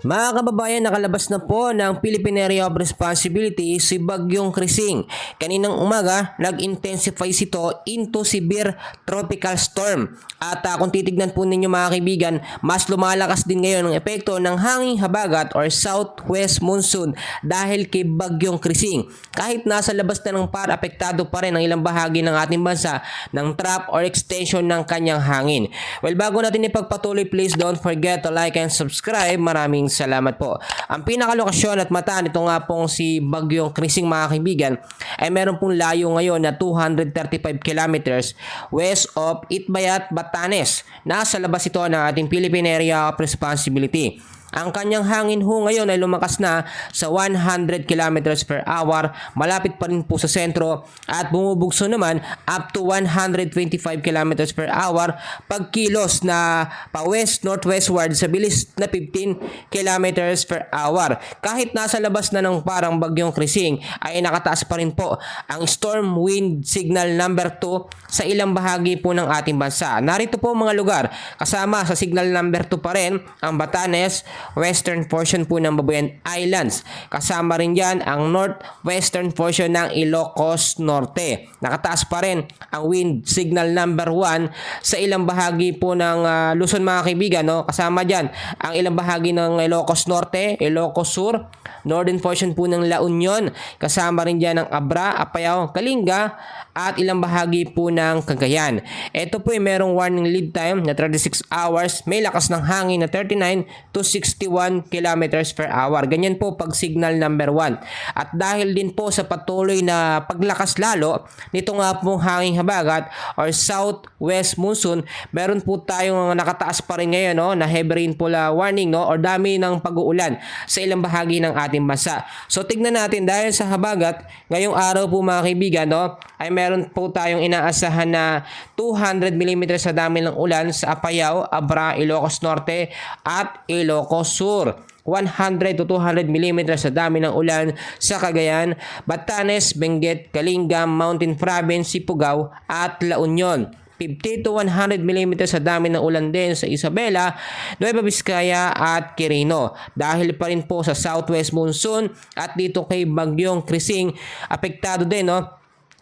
Mga kababayan, nakalabas na po ng Philippine Area of Responsibility si Bagyong Krising. Kaninang umaga, nag-intensify ito into severe tropical storm. At kung titignan po ninyo mga kaibigan, mas lumalakas din ngayon ang epekto ng hanging habagat or southwest monsoon dahil kay Bagyong Krising. Kahit nasa labas na ng par, apektado pa rin ang ilang bahagi ng ating bansa ng trap or extension ng kanyang hangin. Well, bago natin ipagpatuloy, please don't forget to like and subscribe. Maraming salamat po. Ang pinakalokasyon at mata nito nga pong si Bagyong Krising mga kaibigan ay meron pong layo ngayon na 235 kilometers west of Itbayat, Batanes. Nasa labas ito ng ating Philippine Area of Responsibility. Ang kanyang hangin ho ngayon ay lumakas na sa 100 kilometers per hour, malapit pa rin po sa sentro at bumubugso naman up to 125 kilometers per hour pagkilos na pa west-northwestward sa bilis na 15 kilometers per hour. Kahit nasa labas na ng parang Bagyong Krising ay nakataas pa rin po ang storm wind signal number 2 sa ilang bahagi po ng ating bansa. Narito po mga lugar, kasama sa signal number 2 pa rin ang Batanes, western portion po ng Babuyan Islands. Kasama rin dyan ang northwestern portion ng Ilocos Norte. Nakataas pa rin ang wind signal number 1 sa ilang bahagi po ng Luzon mga kaibigan. No? Kasama dyan ang ilang bahagi ng Ilocos Norte, Ilocos Sur, northern portion po ng La Union. Kasama rin dyan ang Abra, Apayao, Kalinga at ilang bahagi po ng Cagayan. Ito po ay merong warning lead time na 36 hours. May lakas ng hangin na 39 to 61 kilometers per hour. Ganyan po pag signal number 1. At dahil din po sa patuloy na paglakas lalo nito nga pong hanging habagat or southwest monsoon, meron po tayong nakataas pa rin ngayon no, na heavy rainfall warning no, or dami ng pag-uulan sa ilang bahagi ng ating bansa. So tignan natin dahil sa habagat, ngayong araw po mga kaibigan no, ay meron po tayong inaasahan na 200 mm sa dami ng ulan sa Apayao, Abra, Ilocos Norte at Ilocos Sur. 100 to 200 mm sa dami ng ulan sa Cagayan, Batanes, Benguet, Kalinga, Mountain Province, Sipugaw at La Union. 50 to 100 mm sa dami ng ulan din sa Isabela, Nueva Vizcaya at Quirino. Dahil pa rin po sa southwest monsoon at dito kay Bagyong Krising, apektado din no,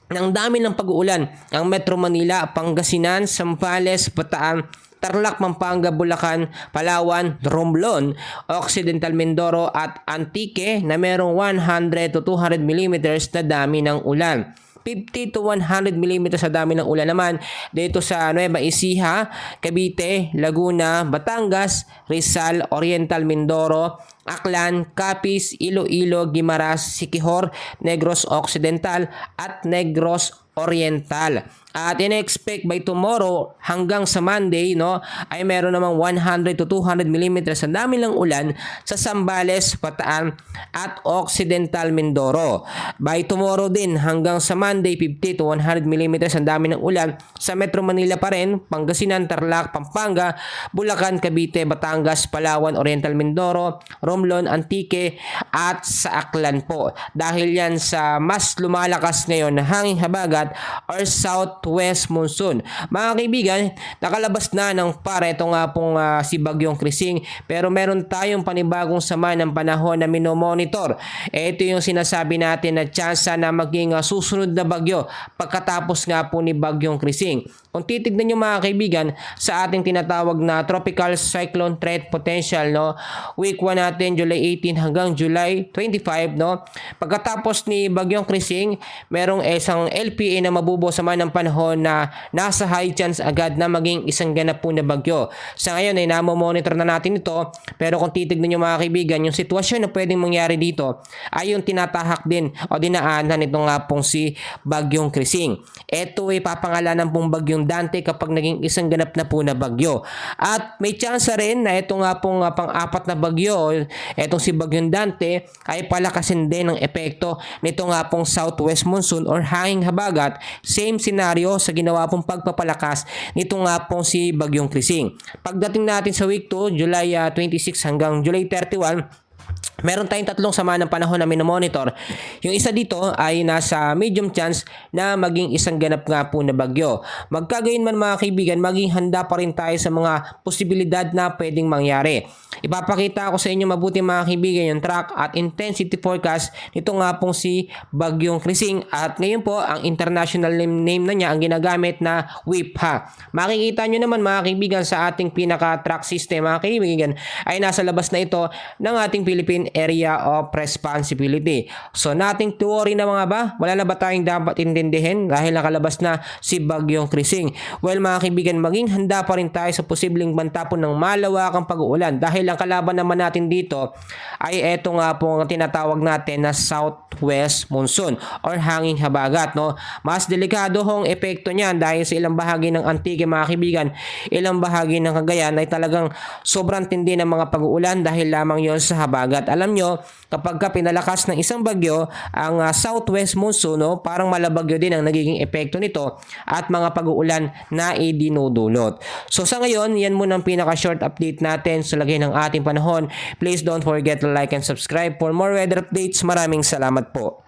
ng dami ng pag-uulan ang Metro Manila, Pangasinan, Zambales, Bataan, Tarlac, Pampanga, Bulacan, Palawan, Romblon, Occidental Mindoro at Antique na merong 100 to 200 mm na dami ng ulan. 50 to 100 mm sa dami ng ulan naman dito sa Nueva Ecija, Cavite, Laguna, Batangas, Rizal, Oriental Mindoro, Aklan, Capiz, Iloilo, Guimaras, Siquijor, Negros Occidental at Negros Oriental. At in-expect by tomorrow hanggang sa Monday no, ay meron namang 100 to 200 mm sa dami ng ulan sa Zambales, Bataan at Occidental Mindoro. By tomorrow din hanggang sa Monday 50 to 100 mm ang dami ng ulan sa Metro Manila pa rin, Pangasinan, Tarlac, Pampanga, Bulacan, Cavite, Batangas, Palawan, Oriental Mindoro, Romblon, Antique at sa Aklan po. Dahil yan sa mas lumalakas ngayon na hanging habagat or southwest monsoon. Mga kaibigan, nakalabas na ng par ito nga pong si Bagyong Krising, pero meron tayong panibagong sama ng panahon na minomonitor. Ito yung sinasabi natin na tsansa na maging susunod na bagyo pagkatapos nga po ni Bagyong Krising. Kung titignan nyo mga kaibigan sa ating tinatawag na tropical cyclone threat potential no, week 1 natin July 18 hanggang July 25 no, pagkatapos ni Bagyong Krising merong isang LPA na mabubuo sa ng panahon na nasa high chance agad na maging isang ganap po na bagyo. Sa ngayon ay namomonitor na natin ito, pero kung titignan nyo mga kaibigan, yung sitwasyon na pwedeng mangyari dito ay yung tinatahak din o dinaanan nito nga pong si Bagyong Krising. Ito ay papangalanan pong Bagyong Dante kapag naging isang ganap na po na bagyo. At may chance rin na ito nga pong pang-apat na bagyo, itong si Bagyong Dante ay palakasin din ng epekto nito nga pong southwest monsoon or hanging habagat. Same senaryo sa ginawa pong pagpapalakas nito nga pong si Bagyong Krising. Pagdating natin sa week 2, July 26 hanggang July 31, Meron tayong tatlong sama ng panahon na minomonitor. Yung isa dito ay nasa medium chance na maging isang ganap nga po na bagyo. Magkagayon man mga kaibigan, maging handa pa rin tayo sa mga posibilidad na pwedeng mangyari. Ipapakita ko sa inyo mabuti mga kaibigan yung track at intensity forecast nito nga pong si Bagyong Krising, at ngayon po ang international name na niya ang ginagamit na WIP ha. Makikita nyo naman mga kaibigan sa ating pinaka-track system mga kaibigan ay nasa labas na ito ng ating Philippine Area of Responsibility. So nothing to worry na mga ba? Wala na ba tayong dapat intindihin dahil nakalabas na si Bagyong Krising? Well mga kaibigan, maging handa pa rin tayo sa posibleng bantapon ng malawakang pag-uulan dahil ang kalaban naman natin dito ay eto nga po ang tinatawag natin na southwest monsoon or hanging habagat. No? Mas delikado hong epekto niyan dahil sa ilang bahagi ng Antique mga kaibigan, ilang bahagi ng Cagayan ay talagang sobrang tindi ng mga pag-uulan dahil lamang yon sa habagat. Alam nyo, kapag ka pinalakas ng isang bagyo, ang southwest monsoon, no, parang malabagyo din ang nagiging epekto nito at mga pag-uulan na idinudulot. So sa ngayon, yan muna ang pinaka-short update natin sa lagay ng ating panahon. Please don't forget to like and subscribe for more weather updates. Maraming salamat po.